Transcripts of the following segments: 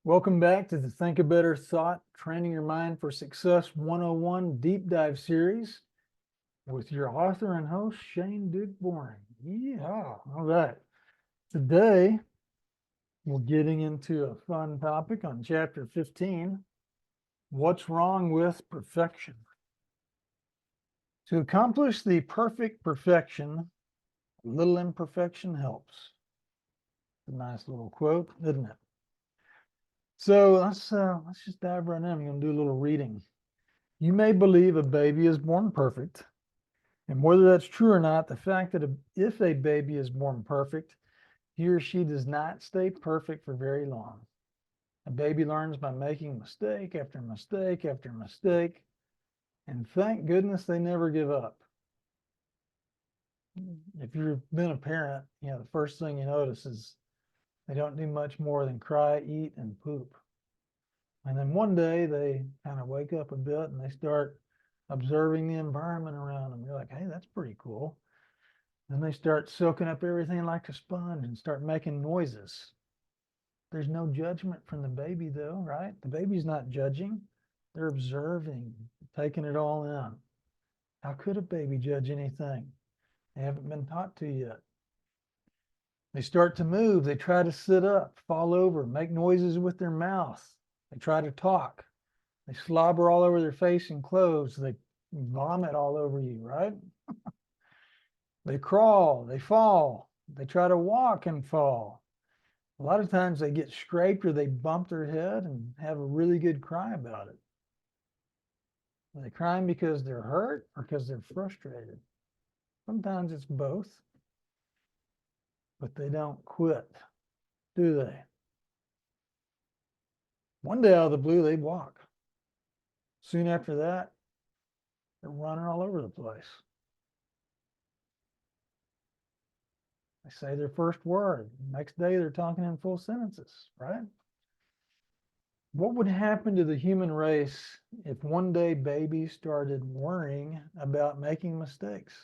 Welcome back to the Think a Better Thought Training Your Mind for Success 101 Deep Dive Series with your author and host, Shane Duke Boring. Yeah, all right. Today, we're getting into a fun topic on chapter 15, What's Wrong with Perfection? To accomplish the perfect perfection, a little imperfection helps. A nice little quote, isn't it? So let's just dive right in. I'm going to do a little reading. You may believe a baby is born perfect, and whether that's true or not, the fact that if a baby is born perfect, he or she does not stay perfect for very long. A baby learns by making mistake after mistake after mistake, and thank goodness they never give up. If you've been a parent, the first thing you notice is they don't do much more than cry, eat, and poop. And then one day they kind of wake up a bit and they start observing the environment around them. You're like, hey, that's pretty cool. Then they start soaking up everything like a sponge and start making noises. There's no judgment from the baby, though, right? The baby's not judging. They're observing, taking it all in. How could a baby judge anything? They haven't been taught to yet. They start to move. They try to sit up, fall over, make noises with their mouth. They try to talk. They slobber all over their face and clothes. They vomit all over you, right? They crawl, they fall, they try to walk and fall. A lot of times they get scraped or they bump their head and have a really good cry about it. Are they crying because they're hurt or because they're frustrated? Sometimes it's both, but they don't quit, do they? One day out of the blue, they walk. Soon after that, they're running all over the place. They say their first word. Next day, they're talking in full sentences, right? What would happen to the human race if one day babies started worrying about making mistakes?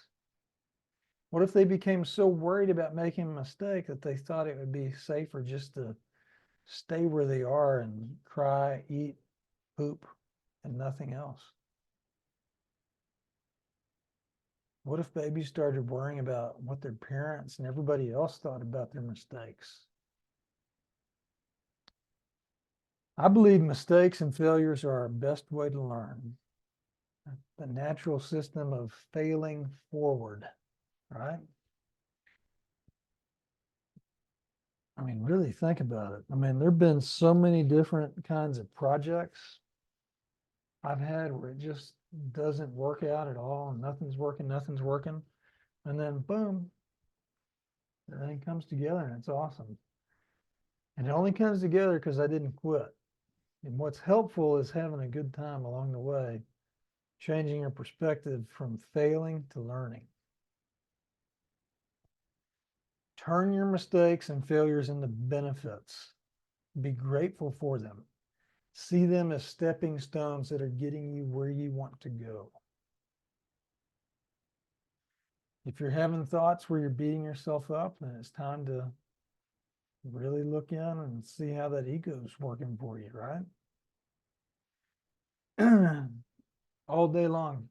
What if they became so worried about making a mistake that they thought it would be safer just to stay where they are and cry, eat, poop, and nothing else? What if babies started worrying about what their parents and everybody else thought about their mistakes? I believe mistakes and failures are our best way to learn. The natural system of failing forward, right? I mean, really think about it. I mean, there've been so many different kinds of projects I've had where it just doesn't work out at all and nothing's working. And then boom, everything comes together and it's awesome. And it only comes together because I didn't quit. And what's helpful is having a good time along the way, changing your perspective from failing to learning. Turn your mistakes and failures into benefits. Be grateful for them. See them as stepping stones that are getting you where you want to go. If you're having thoughts where you're beating yourself up, then it's time to really look in and see how that ego is working for you, right? All day long,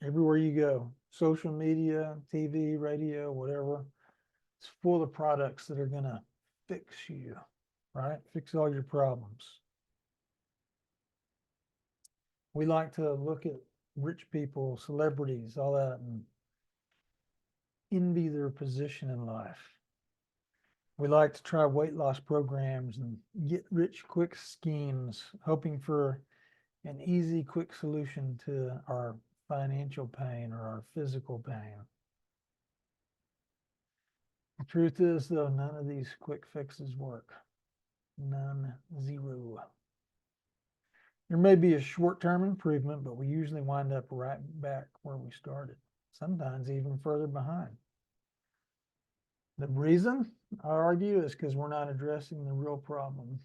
everywhere you go, social media, TV, radio, whatever, it's full of products that are going to fix you, right? Fix all your problems. We like to look at rich people, celebrities, all that, and envy their position in life. We like to try weight loss programs and get rich quick schemes, hoping for an easy, quick solution to our financial pain or our physical pain. The truth is, though, none of these quick fixes work. None, zero. There may be a short-term improvement, but we usually wind up right back where we started, sometimes even further behind. The reason, I argue, is because we're not addressing the real problem,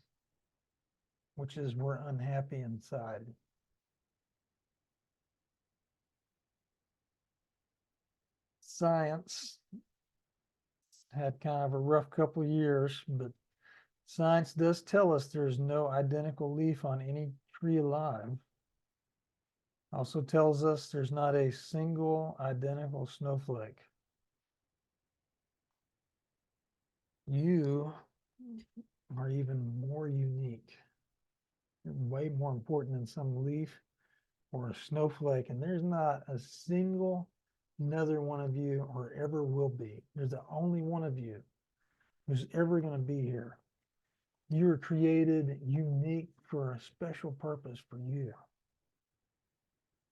which is we're unhappy inside. Science had kind of a rough couple of years, but Science does tell us there's no identical leaf on any tree alive. Also tells us there's not a single identical snowflake. You are even more unique. You're way more important than some leaf or a snowflake, and there's not a single another one of you or ever will be. There's the only one of you who's ever going to be here. You were created unique for a special purpose for you.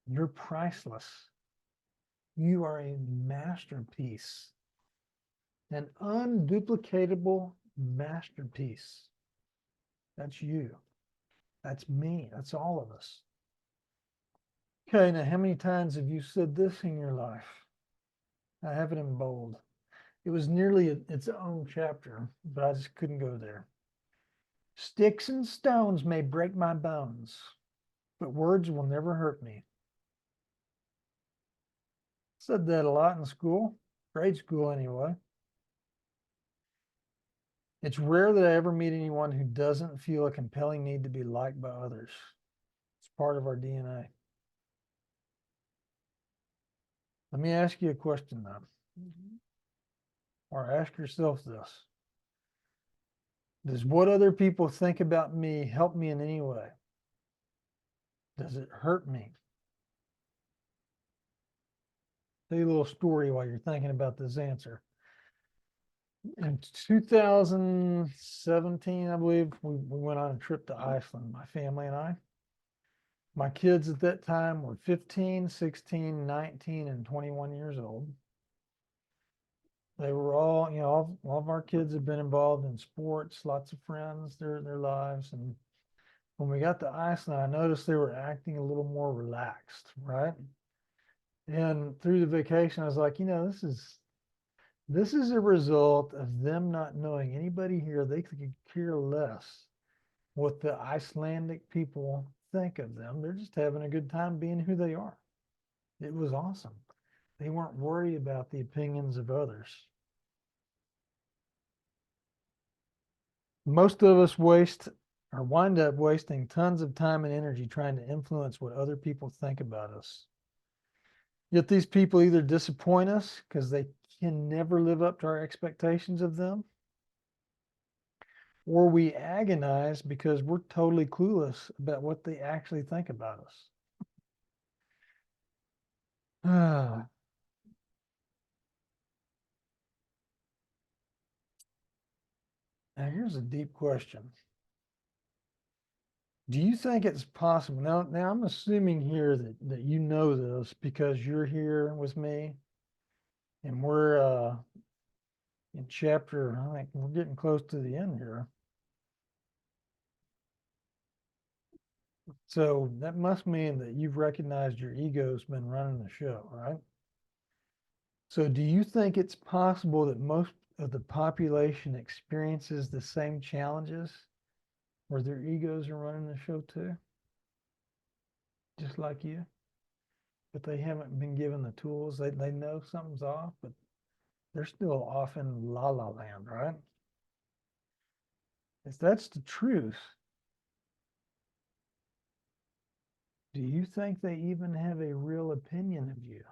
You're priceless. You are a masterpiece, an unduplicatable masterpiece. That's you. That's me. That's all of us. Okay, now how many times have you said this in your life? I have it in bold. It was nearly its own chapter, but I just couldn't go there. Sticks and stones may break my bones, but words will never hurt me. Said that a lot in school, grade school anyway. It's rare that I ever meet anyone who doesn't feel a compelling need to be liked by others. It's part of our DNA. Let me ask you a question though, or ask yourself this. Does what other people think about me help me in any way? Does it hurt me? Tell you a little story while you're thinking about this answer. In 2017, I believe, we went on a trip to Iceland, my family and I. My kids at that time were 15, 16, 19, and 21 years old. They were all, all of our kids have been involved in sports, lots of friends, their lives. And when we got to Iceland, I noticed they were acting a little more relaxed, right? And through the vacation, I was like, this is a result of them not knowing anybody here. They could care less what the Icelandic people think of them. They're just having a good time being who they are. It was awesome. They weren't worried about the opinions of others. Most of us waste or wind up wasting tons of time and energy trying to influence what other people think about us. Yet these people either disappoint us because they can never live up to our expectations of them, or we agonize because we're totally clueless about what they actually think about us. Now, here's a deep question. Do you think it's possible? Now I'm assuming here that you know this because you're here with me and we're in chapter, I think we're getting close to the end here. So that must mean that you've recognized your ego's been running the show, right? So do you think it's possible that most of the population experiences the same challenges where their egos are running the show too? Just like you? But they haven't been given the tools. They know something's off, but they're still off in la la land, right? If that's the truth, do you think they even have a real opinion of you?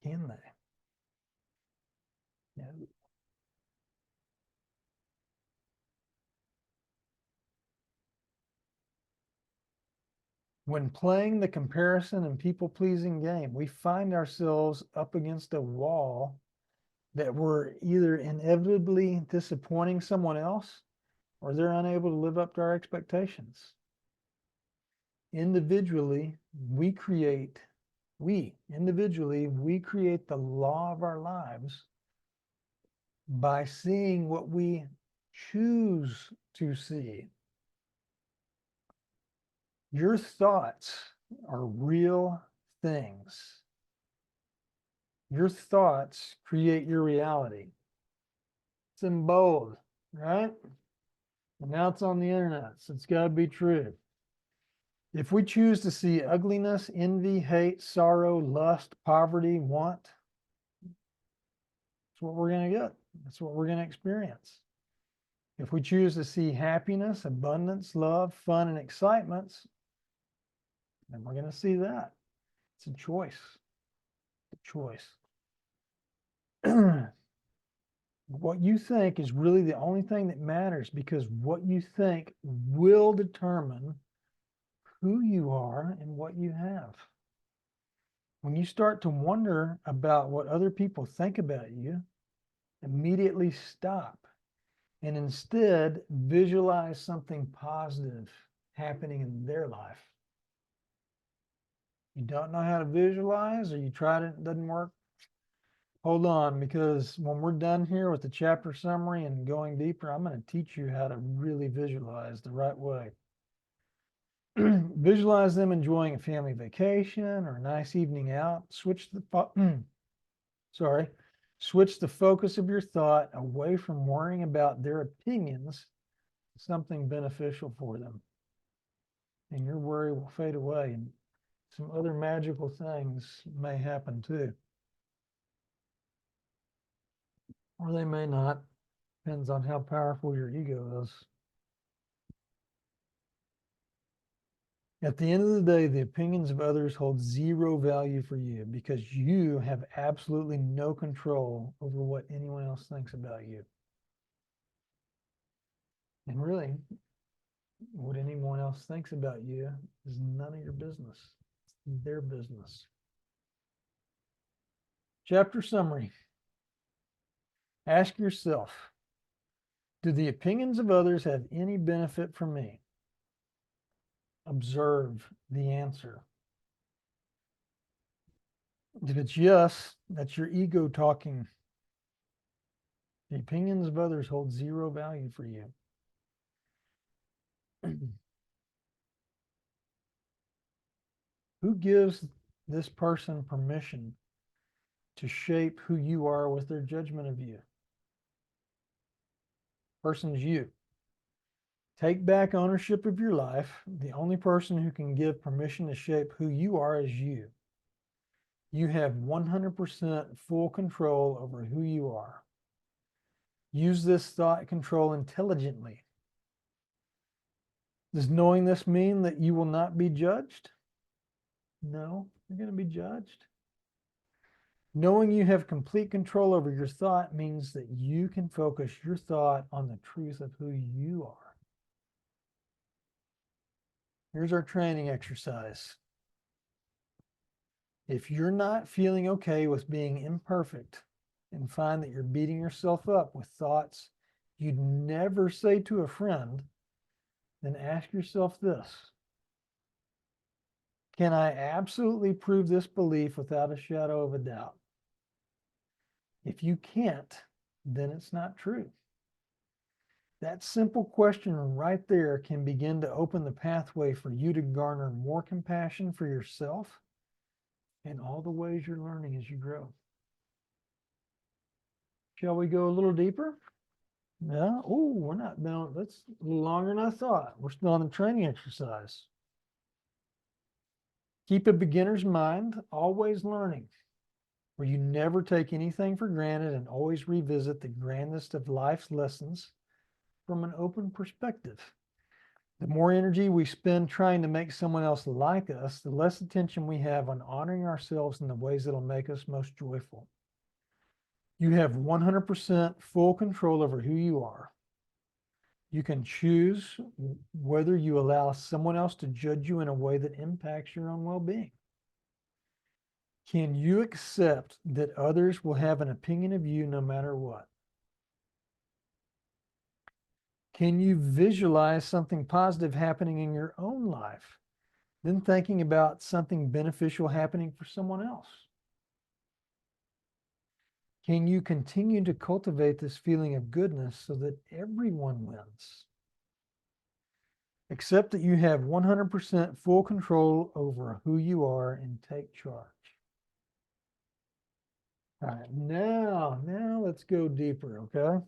Can they? No. When playing the comparison and people-pleasing game, we find ourselves up against a wall that we're either inevitably disappointing someone else or they're unable to live up to our expectations. Individually, we create the law of our lives by seeing what we choose to see. Your thoughts are real things. Your thoughts create your reality. It's in bold, right? And now it's on the internet, so it's got to be true. If we choose to see ugliness, envy, hate, sorrow, lust, poverty, want, that's what we're going to get. That's what we're going to experience. If we choose to see happiness, abundance, love, fun, and excitements, then we're going to see that. It's a choice. A choice. What you think is really the only thing that matters, because what you think will determine who you are and what you have. When you start to wonder about what other people think about you, immediately stop and instead visualize something positive happening in their life. You don't know how to visualize, or you tried it, it doesn't work? Hold on, because when we're done here with the chapter summary and going deeper, I'm going to teach you how to really visualize the right way. Visualize them enjoying a family vacation or a nice evening out. Switch the focus of your thought away from worrying about their opinions to something beneficial for them. And your worry will fade away, and some other magical things may happen too. Or they may not. Depends on how powerful your ego is. At the end of the day, the opinions of others hold zero value for you, because you have absolutely no control over what anyone else thinks about you. And really, what anyone else thinks about you is none of your business. It's their business. Chapter summary. Ask yourself, do the opinions of others have any benefit for me? Observe the answer. If it's yes, that's your ego talking. The opinions of others hold zero value for you. Who gives this person permission to shape who you are with their judgment of you? Person's you. Take back ownership of your life. The only person who can give permission to shape who you are is you. You have 100% full control over who you are. Use this thought control intelligently. Does knowing this mean that you will not be judged? No, you're going to be judged. Knowing you have complete control over your thought means that you can focus your thought on the truth of who you are. Here's our training exercise. If you're not feeling okay with being imperfect and find that you're beating yourself up with thoughts you'd never say to a friend, then ask yourself this: can I absolutely prove this belief without a shadow of a doubt? If you can't, then it's not true. That simple question right there can begin to open the pathway for you to garner more compassion for yourself and all the ways you're learning as you grow. Shall we go a little deeper? Yeah. Oh, we're not down. That's a little longer than I thought. We're still on the training exercise. Keep a beginner's mind, always learning, where you never take anything for granted and always revisit the grandest of life's lessons from an open perspective. The more energy we spend trying to make someone else like us, the less attention we have on honoring ourselves in the ways that'll make us most joyful. You have 100% full control over who you are. You can choose whether you allow someone else to judge you in a way that impacts your own well-being. Can you accept that others will have an opinion of you no matter what? Can you visualize something positive happening in your own life, then thinking about something beneficial happening for someone else? Can you continue to cultivate this feeling of goodness so that everyone wins? Accept that you have 100% full control over who you are and take charge. All right, now let's go deeper, okay?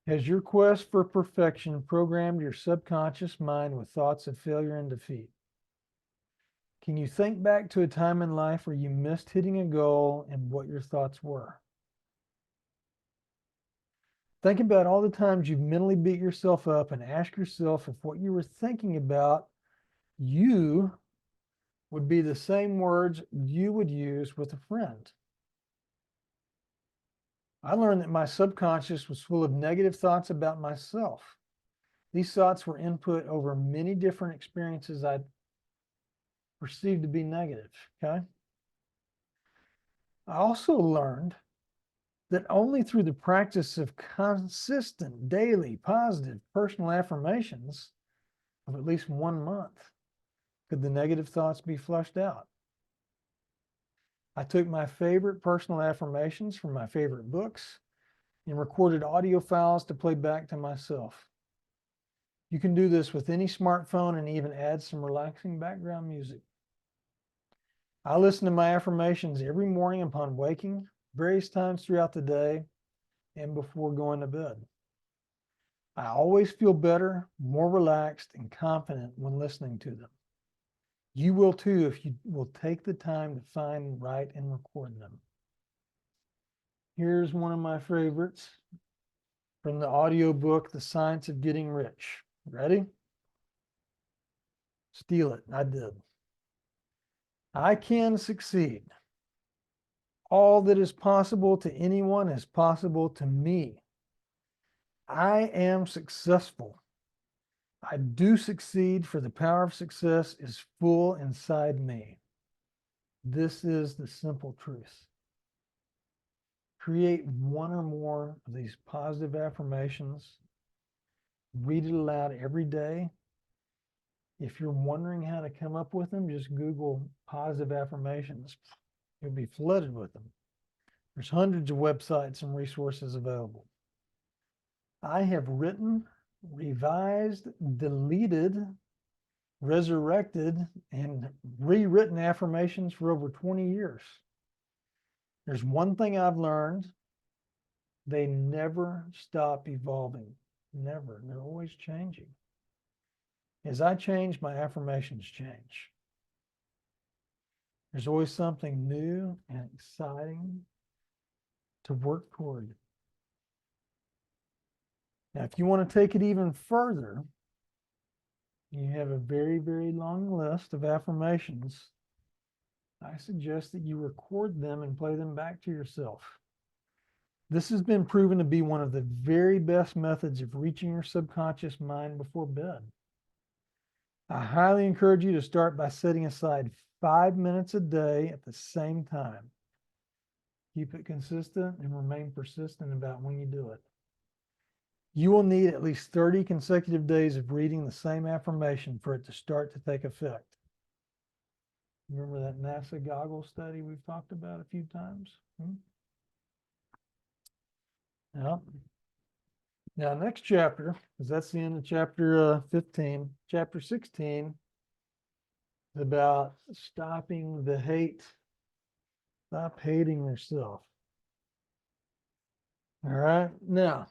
Has your quest for perfection programmed your subconscious mind with thoughts of failure and defeat? Can you think back to a time in life where you missed hitting a goal and what your thoughts were? Think about all the times you've mentally beat yourself up and ask yourself if what you were thinking about you would be the same words you would use with a friend. I learned that my subconscious was full of negative thoughts about myself. These thoughts were input over many different experiences I perceived to be negative, okay? I also learned that only through the practice of consistent, daily, positive personal affirmations of at least 1 month could the negative thoughts be flushed out. I took my favorite personal affirmations from my favorite books and recorded audio files to play back to myself. You can do this with any smartphone and even add some relaxing background music. I listen to my affirmations every morning upon waking, various times throughout the day, and before going to bed. I always feel better, more relaxed, and confident when listening to them. You will too if you will take the time to find, write, and record them. Here's one of my favorites from the audiobook, The Science of Getting Rich. Ready? Steal it. I did. I can succeed. All that is possible to anyone is possible to me. I am successful. I do succeed, for the power of success is full inside me. This is the simple truth. Create one or more of these positive affirmations. Read it aloud every day. If you're wondering how to come up with them, just Google positive affirmations. You'll be flooded with them. There's hundreds of websites and resources available. I have written, revised, deleted, resurrected, and rewritten affirmations for over 20 years. There's one thing I've learned: they never stop evolving. Never. They're always changing. As I change, my affirmations change. There's always something new and exciting to work toward. Now, if you want to take it even further, you have a very, very long list of affirmations. I suggest that you record them and play them back to yourself. This has been proven to be one of the very best methods of reaching your subconscious mind before bed. I highly encourage you to start by setting aside 5 minutes a day at the same time. Keep it consistent and remain persistent about when you do it. You will need at least 30 consecutive days of reading the same affirmation for it to start to take effect. Remember that NASA goggle study we've talked about a few times? Yeah. Now, next chapter, because that's the end of chapter 15, chapter 16 is about stopping the hate. Stop hating yourself. All right. Now,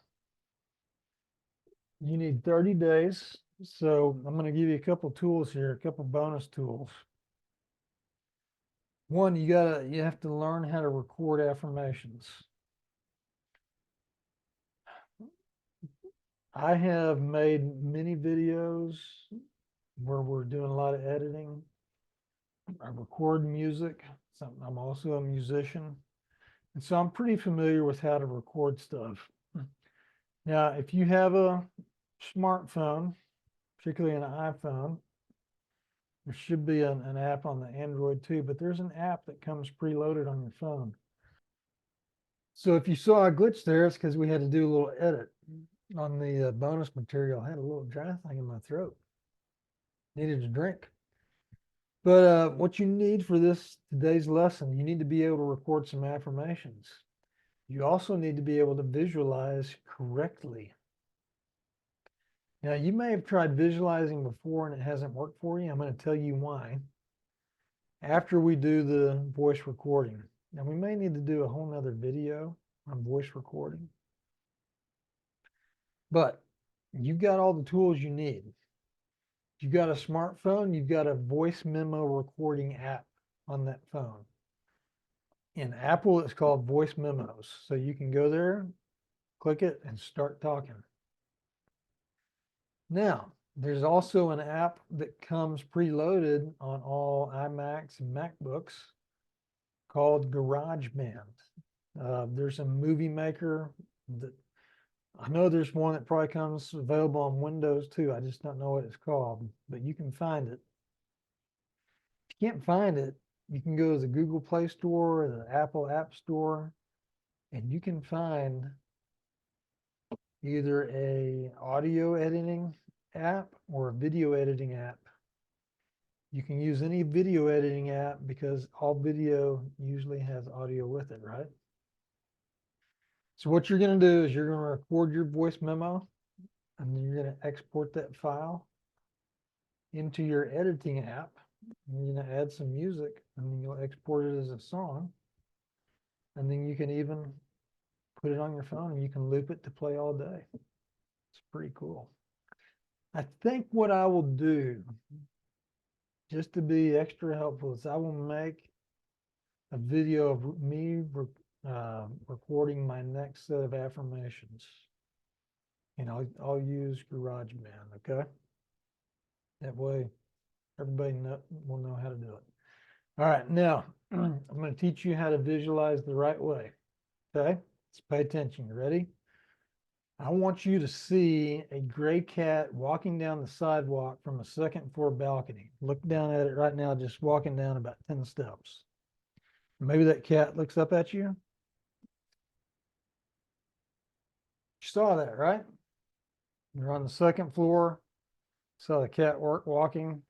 you need 30 days. So I'm going to give you a couple tools here, a couple bonus tools. One, you have to learn how to record affirmations. I have made many videos where we're doing a lot of editing. I record music. I'm also a musician. And so I'm pretty familiar with how to record stuff. Now, if you have a smartphone, particularly an iPhone, there should be an app on the Android too, but there's an app that comes preloaded on your phone. So if you saw a glitch there, it's because we had to do a little edit on the bonus material. I had a little dry thing in my throat. Needed a drink. But what you need for today's lesson, you need to be able to record some affirmations. You also need to be able to visualize correctly. Now, you may have tried visualizing before and it hasn't worked for you. I'm going to tell you why after we do the voice recording. Now, we may need to do a whole nother video on voice recording. But you've got all the tools you need. If you've got a smartphone, you've got a voice memo recording app on that phone. In Apple, it's called Voice Memos. So you can go there, click it and start talking. Now, there's also an app that comes preloaded on all iMacs and MacBooks called GarageBand. There's a movie maker that I know there's one that probably comes available on Windows too. I just don't know what it's called, but you can find it. If you can't find it, you can go to the Google Play Store or the Apple App Store, and you can find either a audio editing app or a video editing app. You can use any video editing app because all video usually has audio with it, right? So what you're going to do is you're going to record your voice memo, and then you're going to export that file into your editing app. And you're going to add some music, and then you'll export it as a song. And then you can even put it on your phone and you can loop it to play all day. It's pretty cool. I think what I will do, just to be extra helpful, is I will make a video of me recording my next set of affirmations. And I'll use GarageBand, okay? That way everybody will know how to do it. All right, now I'm going to teach you how to visualize the right way, okay? Let's pay attention. You ready? I want you to see a gray cat walking down the sidewalk from a second floor balcony. Look down at it right now, just walking down about 10 steps. Maybe that cat looks up at you. You saw that, right? You're on the second floor. Saw the cat walking.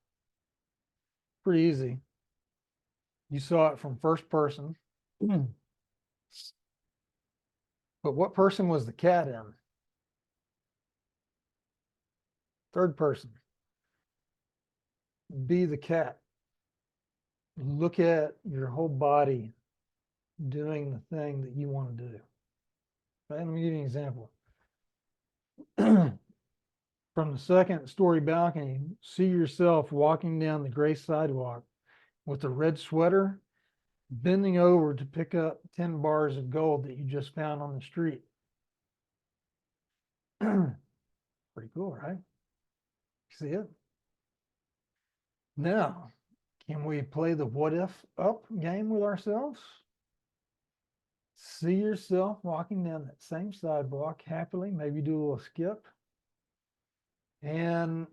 Pretty easy. You saw it from first person. But what person was the cat in? Third person. Be the cat. Look at your whole body doing the thing that you want to do. Right? Let me give you an example. From the second story balcony, see yourself walking down the gray sidewalk with a red sweater, bending over to pick up 10 bars of gold that you just found on the street. Pretty cool, right? See it? Now, can we play the what if up game with ourselves? See yourself walking down that same sidewalk happily, maybe do a little skip. And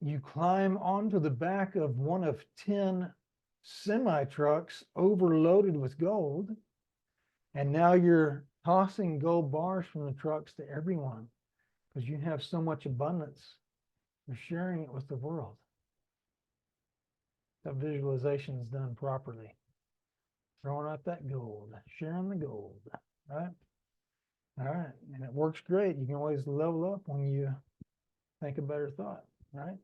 you climb onto the back of one of 10 semi-trucks overloaded with gold. And now you're tossing gold bars from the trucks to everyone because you have so much abundance. You're sharing it with the world. That visualization is done properly. Throwing out that gold, sharing the gold, right? All right, and it works great. You can always level up when you think a better thought, right?